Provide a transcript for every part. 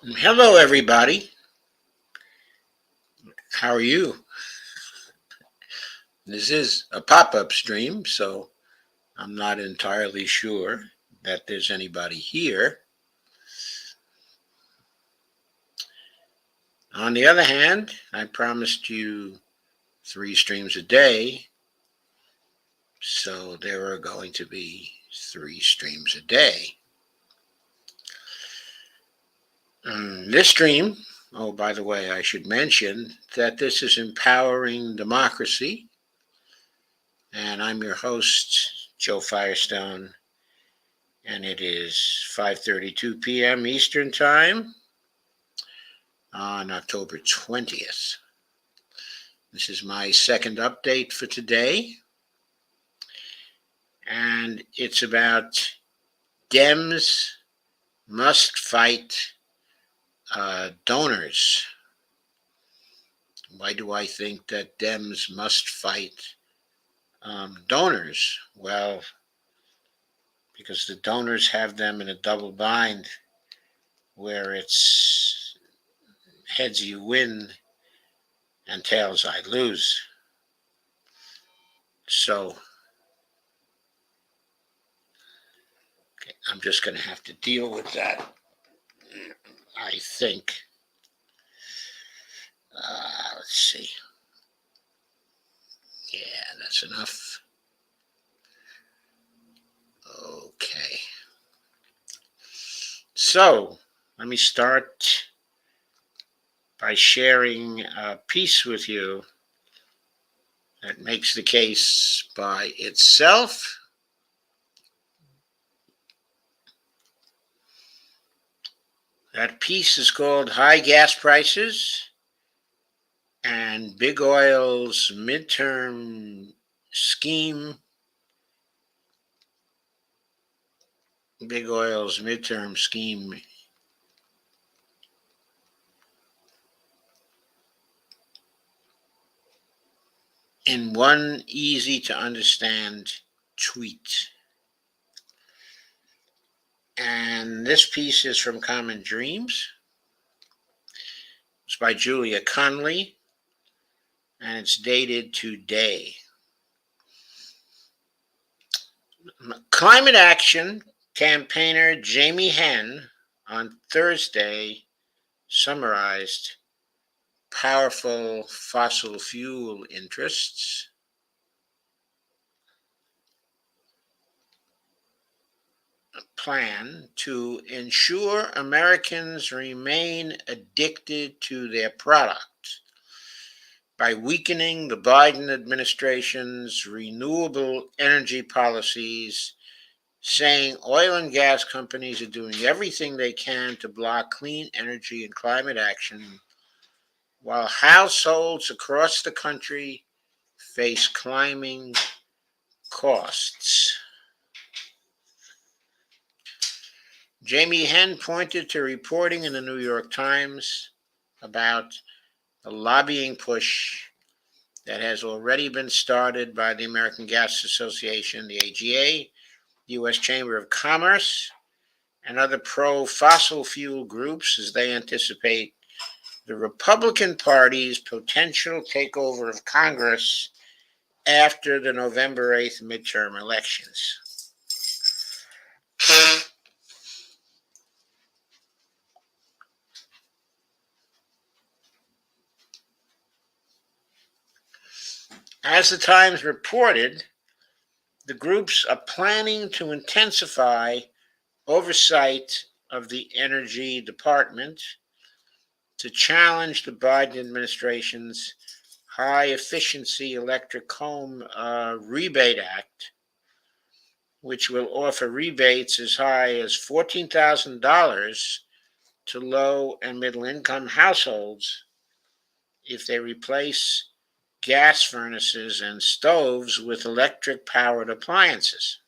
Hello, everybody. How are you? This is a pop up stream, so I'm not entirely sure that there's anybody here. On the other hand, I promised you 3 streams a day, so there are going to be 3 streams a day. This stream, oh, by the way, I should mention that this is Empowering Democracy, and I'm your host, Joe Firestone, and it is 5:32 p.m. Eastern Time on October 20th. This is my second update for today, and it's about Dems must fight donors. Why do I think that Dems must fight donors? Well, because the donors have them in a double bind where it's heads you win and tails I lose. So okay, I'm just going to have to deal with that, I think. Let's see. Yeah, that's enough. Okay. So let me start by sharing a piece with you that makes the case by itself. That piece is called High Gas Prices and Big Oil's Midterm Scheme. Big Oil's Midterm Scheme in one easy to understand tweet. And this piece is from Common Dreams. It's by Julia Conley, and it's dated today. Climate action campaigner Jamie Henn on Thursday summarized powerful fossil fuel interests. Plan to ensure Americans remain addicted to their product by weakening the Biden administration's renewable energy policies, saying oil and gas companies are doing everything they can to block clean energy and climate action, while households across the country face climbing costs. Jamie Henn pointed to reporting in the New York Times about the lobbying push that has already been started by the American Gas Association, the AGA, the U.S. Chamber of Commerce, and other pro-fossil fuel groups as they anticipate the Republican Party's potential takeover of Congress after the November 8th midterm elections. As the Times reported, the groups are planning to intensify oversight of the Energy Department to challenge the Biden administration's High Efficiency Electric Home Rebate Act, which will offer rebates as high as $14,000 to low and middle income households if they replace gas furnaces and stoves with electric powered appliances.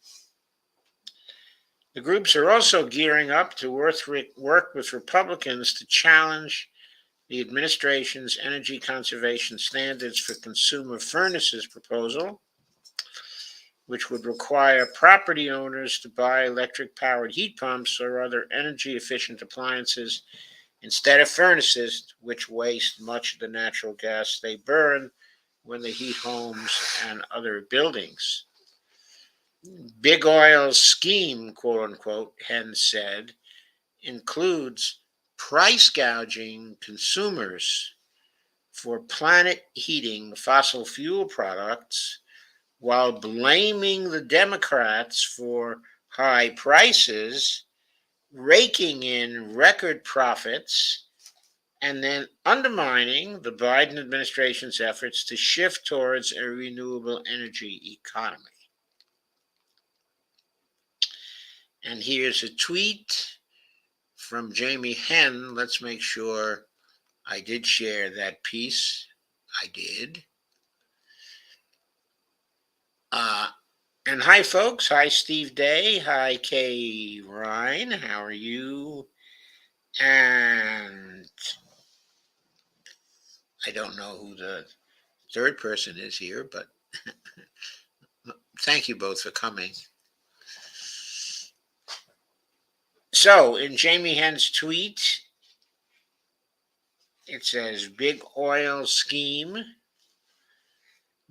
The groups are also gearing up to work with Republicans to challenge the administration's energy conservation standards for consumer furnaces proposal, which would require property owners to buy electric powered heat pumps or other energy efficient appliances instead of furnaces, which waste much of the natural gas they burn when they heat homes and other buildings. Big Oil's scheme, quote unquote, Henn said, includes price gouging consumers for planet heating fossil fuel products while blaming the Democrats for high prices, raking in record profits, and then undermining the Biden administration's efforts to shift towards a renewable energy economy. And here's a tweet from Jamie Henn. Let's make sure I did share that piece. I did. And hi, folks. Hi, Steve Day. Hi, Kay Ryan. How are you? And I don't know who the third person is here, but thank you both for coming. So, in Jamie Henn's tweet, it says Big Oil Scheme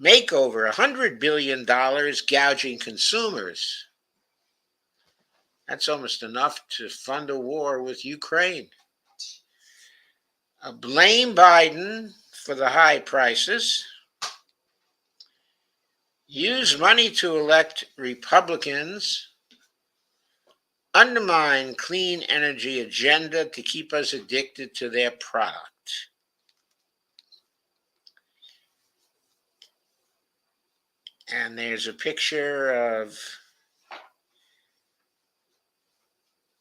Makeover $100 billion gouging consumers. That's almost enough to fund a war with Ukraine. Blame Biden for the high prices. Use money to elect Republicans. Undermine clean energy agenda to keep us addicted to their product. And there's a picture of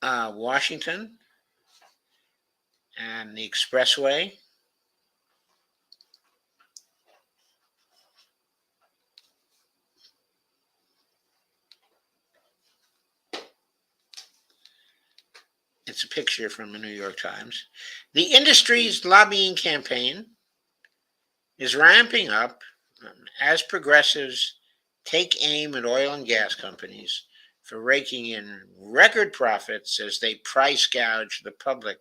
Washington and the expressway. It's a picture from the New York Times. The industry's lobbying campaign is ramping up as progressives take aim at oil and gas companies for raking in record profits as they price gouge the public.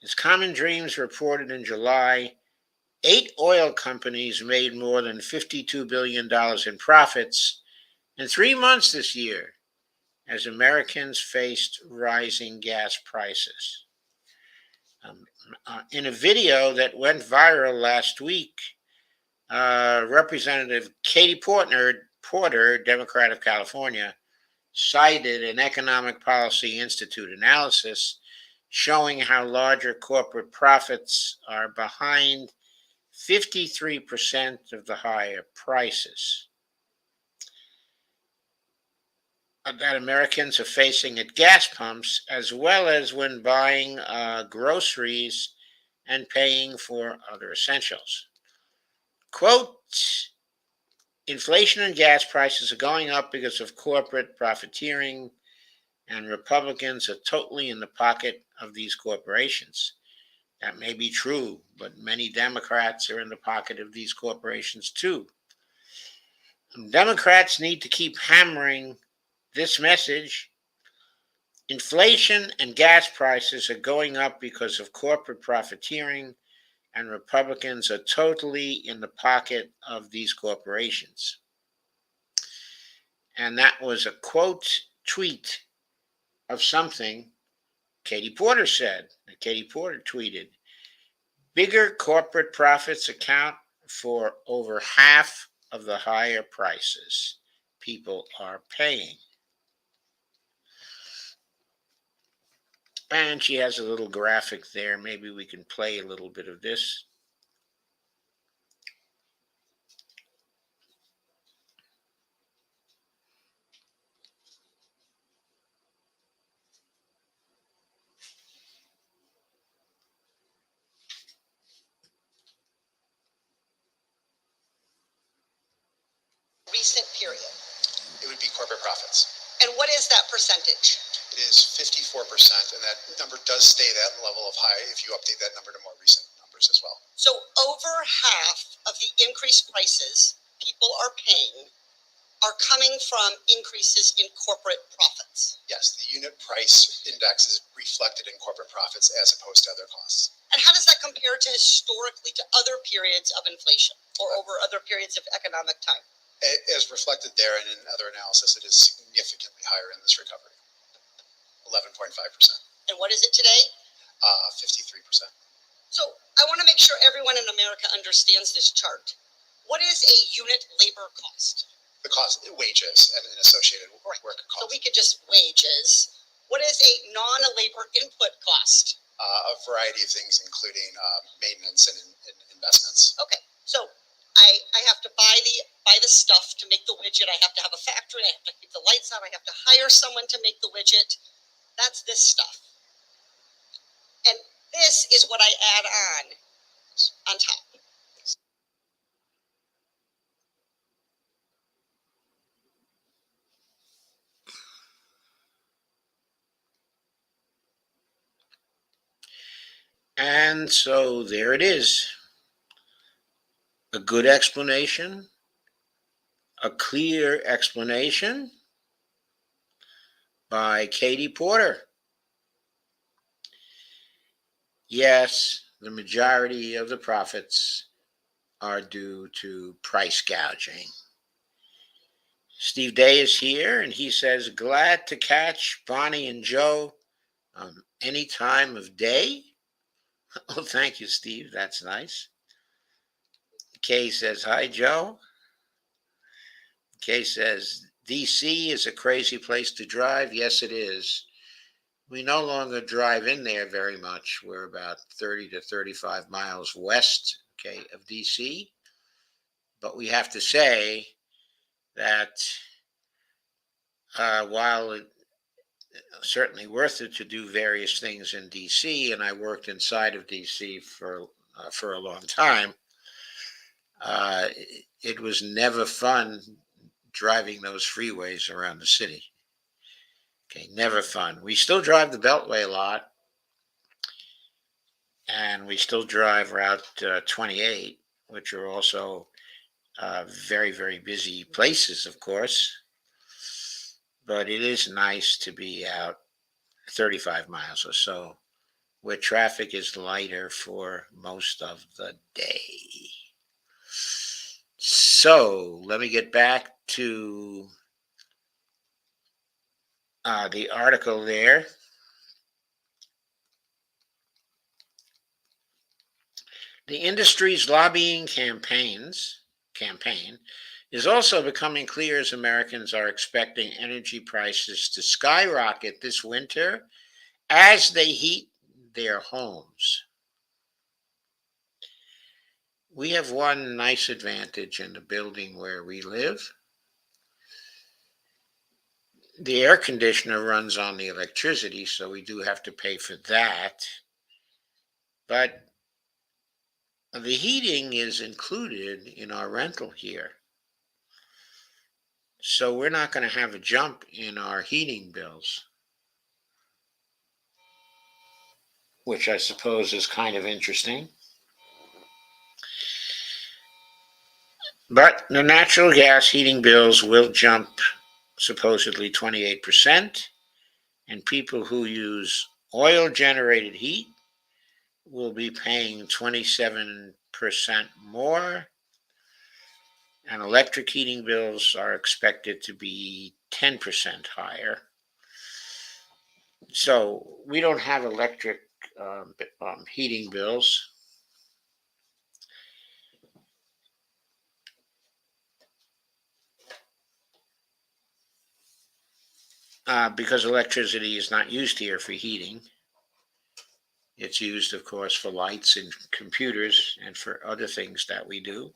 As Common Dreams reported in July, 8 oil companies made more than $52 billion in profits in 3 months this year as Americans faced rising gas prices. In a video that went viral last week, Representative Katie Porter, Democrat of California, cited an Economic Policy Institute analysis showing how larger corporate profits are behind 53% of the higher prices that Americans are facing at gas pumps, as well as when buying groceries and paying for other essentials. Quote, inflation and gas prices are going up because of corporate profiteering, and Republicans are totally in the pocket of these corporations. That may be true, but many Democrats are in the pocket of these corporations too. Democrats need to keep hammering this message. Inflation and gas prices are going up because of corporate profiteering, and Republicans are totally in the pocket of these corporations. And that was a quote tweet of something Katie Porter said. Katie Porter tweeted, bigger corporate profits account for over half of the higher prices people are paying. And she has a little graphic there. Maybe we can play a little bit of this. Recent period. It would be corporate profits. And what is that percentage? It is 54%, and that number does stay that level of high if you update that number to more recent numbers as well. So over half of the increased prices people are paying are coming from increases in corporate profits. Yes, the unit price index is reflected in corporate profits as opposed to other costs. And how does that compare to historically to other periods of inflation or over other periods of economic time? As reflected there and in other analysis, it is significantly higher in this recovery, 11.5%. And what is it today? 53%. So I want to make sure everyone in America understands this chart. What is a unit labor cost? The cost, wages and associated Right. work costs. So we could just wages. What is a non-labor input cost? A variety of things, including maintenance and investments. Okay, so I have to buy the stuff to make the widget. I have to have a factory. I have to keep the lights on. I have to hire someone to make the widget. That's this stuff. And this is what I add on top. And so there it is. A good explanation, a clear explanation by Katie Porter. Yes, the majority of the profits are due to price gouging. Steve Day is here, and he says, glad to catch Bonnie and Joe any time of day. Oh, thank you, Steve. That's nice. Kay says, hi, Joe. Kay says, DC is a crazy place to drive. Yes, it is. We no longer drive in there very much. We're about 30 to 35 miles west, of DC. But we have to say that while it's certainly worth it to do various things in DC, and I worked inside of DC for a long time, it was never fun driving those freeways around the city. Okay, never fun. We still drive the Beltway a lot, and we still drive Route 28, which are also very, very busy places, of course. But it is nice to be out 35 miles or so, where traffic is lighter for most of the day. So let me get back to the article there. The industry's lobbying campaign is also becoming clear as Americans are expecting energy prices to skyrocket this winter as they heat their homes. We have one nice advantage in the building where we live. The air conditioner runs on the electricity, so we do have to pay for that. But the heating is included in our rental here. So we're not going to have a jump in our heating bills, which I suppose is kind of interesting. But the natural gas heating bills will jump supposedly 28%, and people who use oil-generated heat will be paying 27% more, and electric heating bills are expected to be 10% higher. So we don't have electric heating bills. Because electricity is not used here for heating. It's used, of course, for lights and computers and for other things that we do.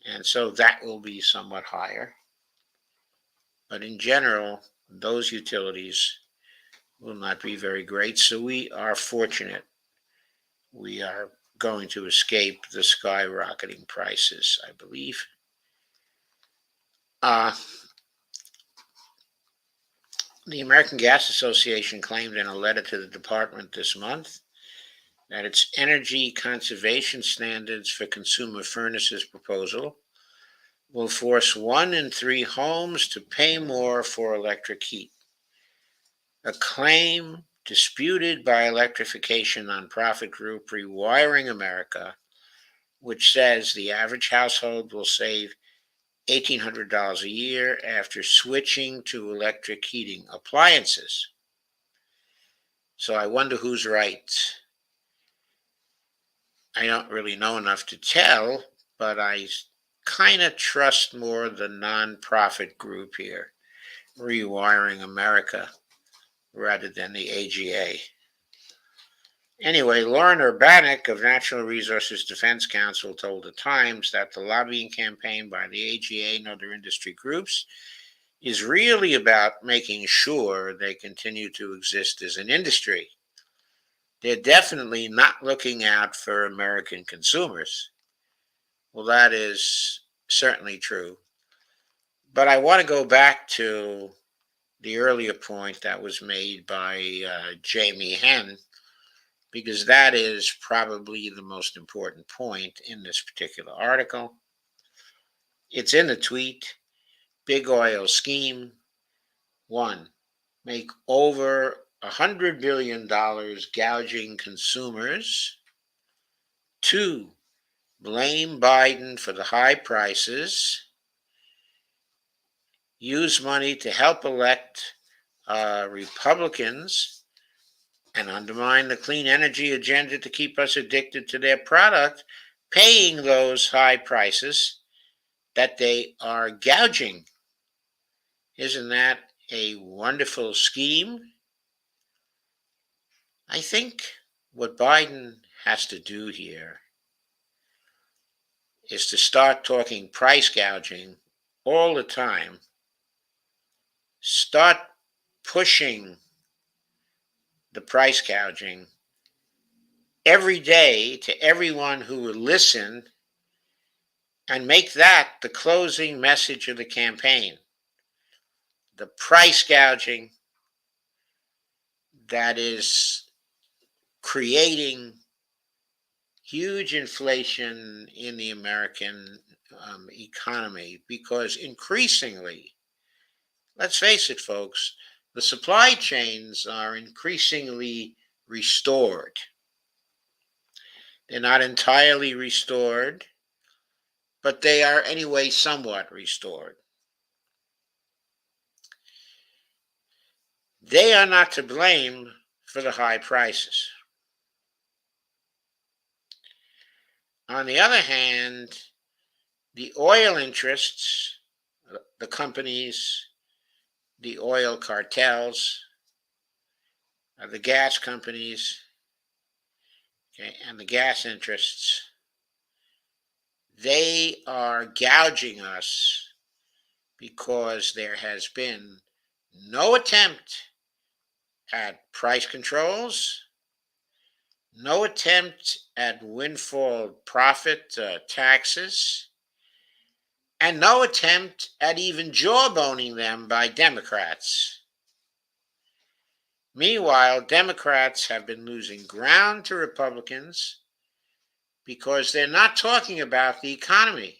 And so that will be somewhat higher. But in general, those utilities will not be very great. So we are fortunate. We are going to escape the skyrocketing prices, I believe. The American Gas Association claimed in a letter to the department this month that its energy conservation standards for consumer furnaces proposal will force 1 in 3 homes to pay more for electric heat, a claim disputed by electrification nonprofit group Rewiring America, which says the average household will save $1,800 a year after switching to electric heating appliances. So I wonder who's right. I don't really know enough to tell, but I kind of trust more the nonprofit group here, Rewiring America, rather than the AGA. Anyway, Lauren Urbanek of Natural Resources Defense Council told the Times that the lobbying campaign by the AGA and other industry groups is really about making sure they continue to exist as an industry. They're definitely not looking out for American consumers. Well, that is certainly true. But I want to go back to the earlier point that was made by Jamie Henn, because that is probably the most important point in this particular article. It's in the tweet. Big oil scheme. 1. Make over $100 billion gouging consumers. 2. Blame Biden for the high prices. Use money to help elect Republicans and undermine the clean energy agenda to keep us addicted to their product, paying those high prices that they are gouging. Isn't that a wonderful scheme? I think what Biden has to do here is to start talking price gouging all the time. Start pushing the price gouging every day to everyone who will listen, and make that the closing message of the campaign. The price gouging that is creating huge inflation in the American economy, because increasingly, let's face it, folks, the supply chains are increasingly restored. They're not entirely restored, but they are anyway somewhat restored. They are not to blame for the high prices. On the other hand, the oil interests, the companies, the oil cartels, the gas companies, okay, and the gas interests, they are gouging us because there has been no attempt at price controls, no attempt at windfall profit taxes, and no attempt at even jawboning them by Democrats. Meanwhile, Democrats have been losing ground to Republicans because they're not talking about the economy.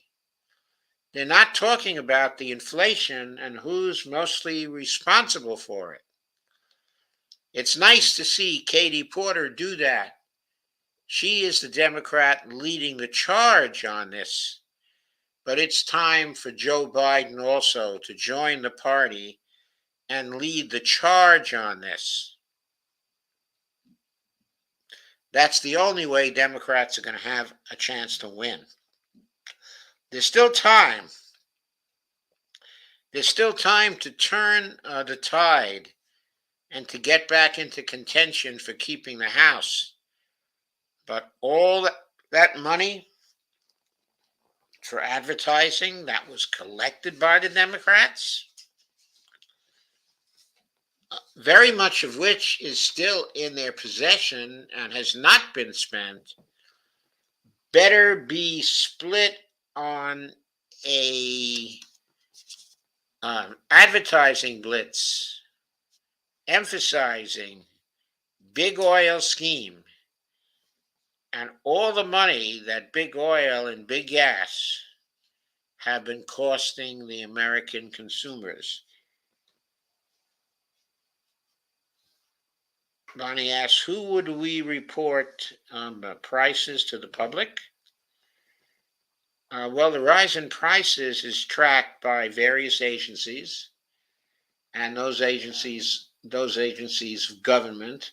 They're not talking about the inflation and who's mostly responsible for it. It's nice to see Katie Porter do that. She is the Democrat leading the charge on this. But it's time for Joe Biden also to join the party and lead the charge on this. That's the only way Democrats are going to have a chance to win. There's still time. There's still time to turn the tide and to get back into contention for keeping the House. But all that money for advertising that was collected by the Democrats, very much of which is still in their possession and has not been spent, better be split on a advertising blitz emphasizing big oil scheme and all the money that big oil and big gas have been costing the American consumers. Bonnie asks, who would we report prices to the public? Well, the rise in prices is tracked by various agencies, and those agencies of government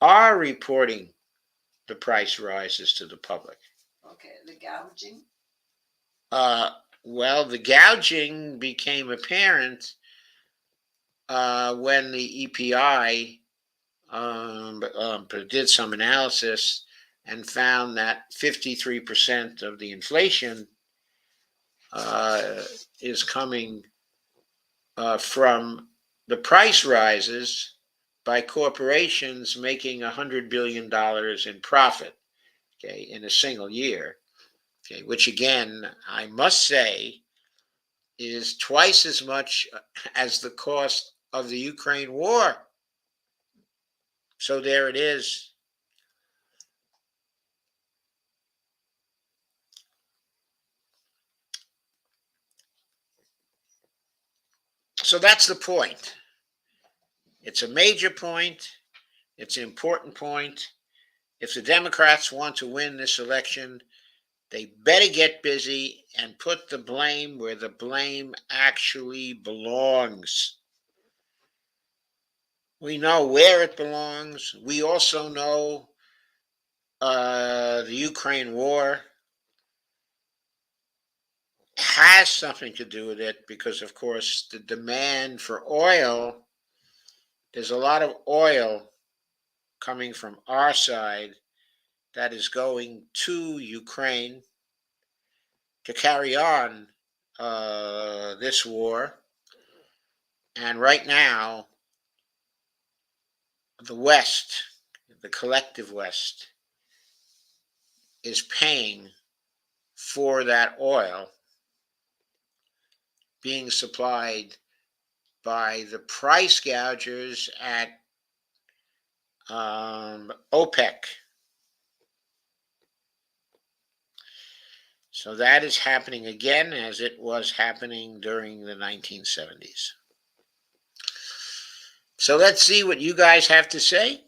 are reporting the price rises to the public. Okay, the gouging. Uh, well, the gouging became apparent when the EPI did some analysis and found that 53% of the inflation uh, is coming from the price rises by corporations making $100 billion in profit, okay, in a single year, okay, which again, I must say, is twice as much as the cost of the Ukraine war. So there it is. So that's the point. It's a major point. It's an important point. If the Democrats want to win this election, they better get busy and put the blame where the blame actually belongs. We know where it belongs. We also know the Ukraine war has something to do with it because, of course, the demand for oil, there's a lot of oil coming from our side that is going to Ukraine to carry on this war. And right now, the West, the collective West, is paying for that oil being supplied by the price gougers at OPEC. So that is happening again as it was happening during the 1970s. So let's see what you guys have to say.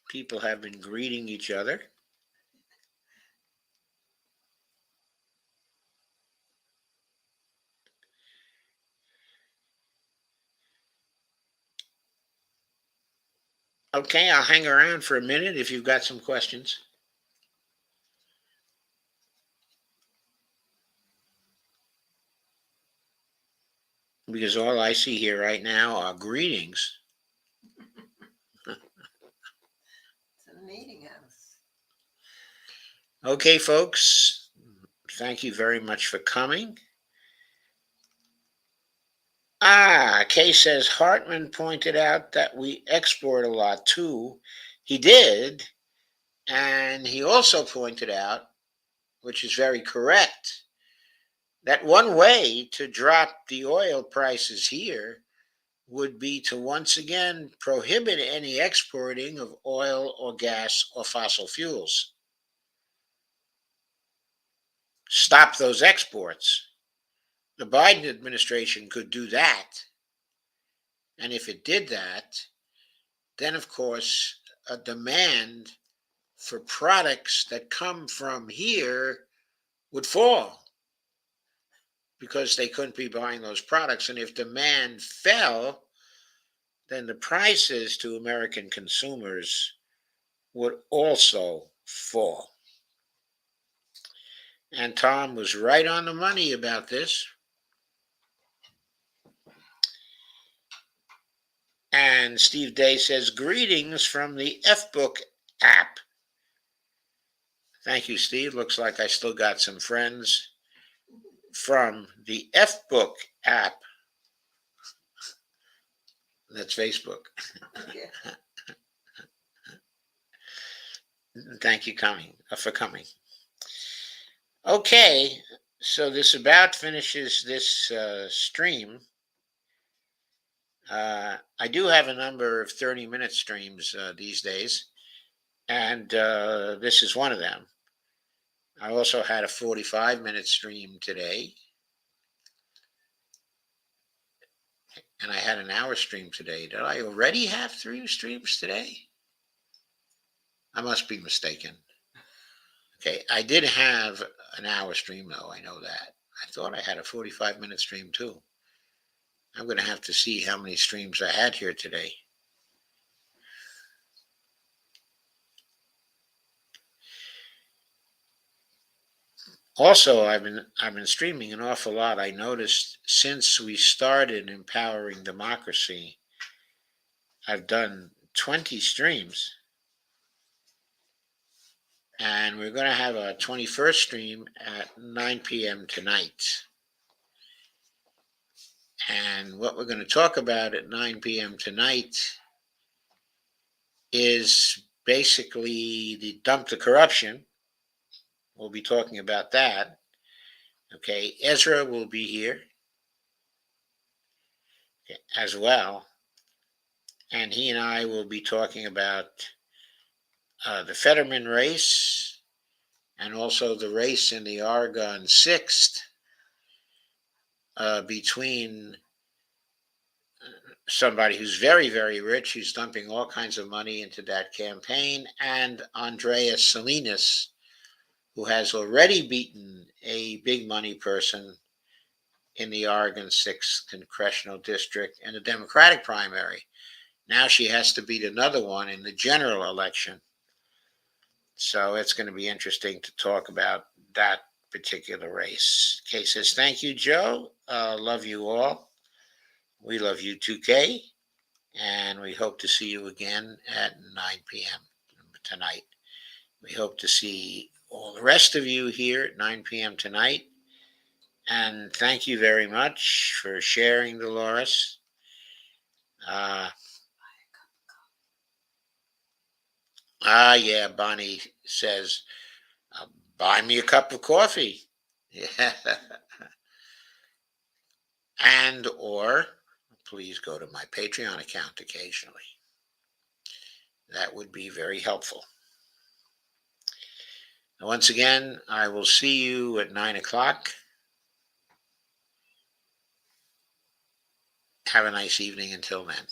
People have been greeting each other. Okay, I'll hang around for a minute if you've got some questions. Because all I see here right now are greetings. It's a meeting house. Okay, folks, thank you very much for coming. Kay says Hartman pointed out that we export a lot too. He did, and he also pointed out, which is very correct, that one way to drop the oil prices here would be to once again prohibit any exporting of oil or gas or fossil fuels. Stop those exports. The Biden administration could do that. And if it did that, then of course a demand for products that come from here would fall because they couldn't be buying those products. And if demand fell, then the prices to American consumers would also fall. And Tom was right on the money about this. And Steve Day says, greetings from the F-Book app. Thank you, Steve. Looks like I still got some friends from the F-Book app. That's Facebook. Yeah. Thank you for coming. Okay, so this about finishes this stream. I do have a number of 30-minute streams these days, and this is one of them. I also had a 45-minute stream today, and I had an hour stream today. Did I already have 3 streams today? I must be mistaken. Okay, I did have an hour stream though, I know that. I thought I had a 45-minute stream too. I'm going to have to see how many streams I had here today. Also, I've been streaming an awful lot. I noticed since we started Empowering Democracy, I've done 20 streams, and we're going to have a 21st stream at 9 p.m. tonight. And what we're going to talk about at 9 p.m. tonight is basically the dump the corruption. We'll be talking about that. Okay, Ezra will be here as well, and he and I will be talking about the Fetterman race and also the race in the Oregon 6th between somebody who's very, very rich, who's dumping all kinds of money into that campaign, and Andreas Salinas, who has already beaten a big money person in the Oregon 6th congressional district in the Democratic primary. Now she has to beat another one in the general election. So it's going to be interesting to talk about that particular race. Kay says, thank you, Joe. Love you all. We love you too, Kay. And we hope to see you again at 9 p.m. tonight. We hope to see all the rest of you here at 9 p.m. tonight. And thank you very much for sharing, Dolores. Yeah, Bonnie says, buy me a cup of coffee. Yeah. And or please go to my Patreon account occasionally. That would be very helpful. And once again, I will see you at 9 o'clock. Have a nice evening until then.